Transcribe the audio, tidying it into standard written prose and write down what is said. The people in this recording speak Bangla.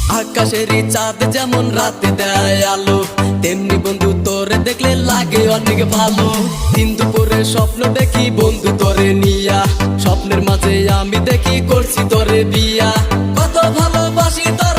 আকাশেরই চাঁদ যেমন রাতে দেয় আলো, তেমনি বন্ধু তোরে দেখলে লাগে অনেক ভালো। দিন দুপুরে স্বপ্ন দেখি বন্ধু তোরে নিয়া, স্বপ্নের মাঝে আমি দেখি করছি তোরে বিয়া। কত ভালোবাসি তোরে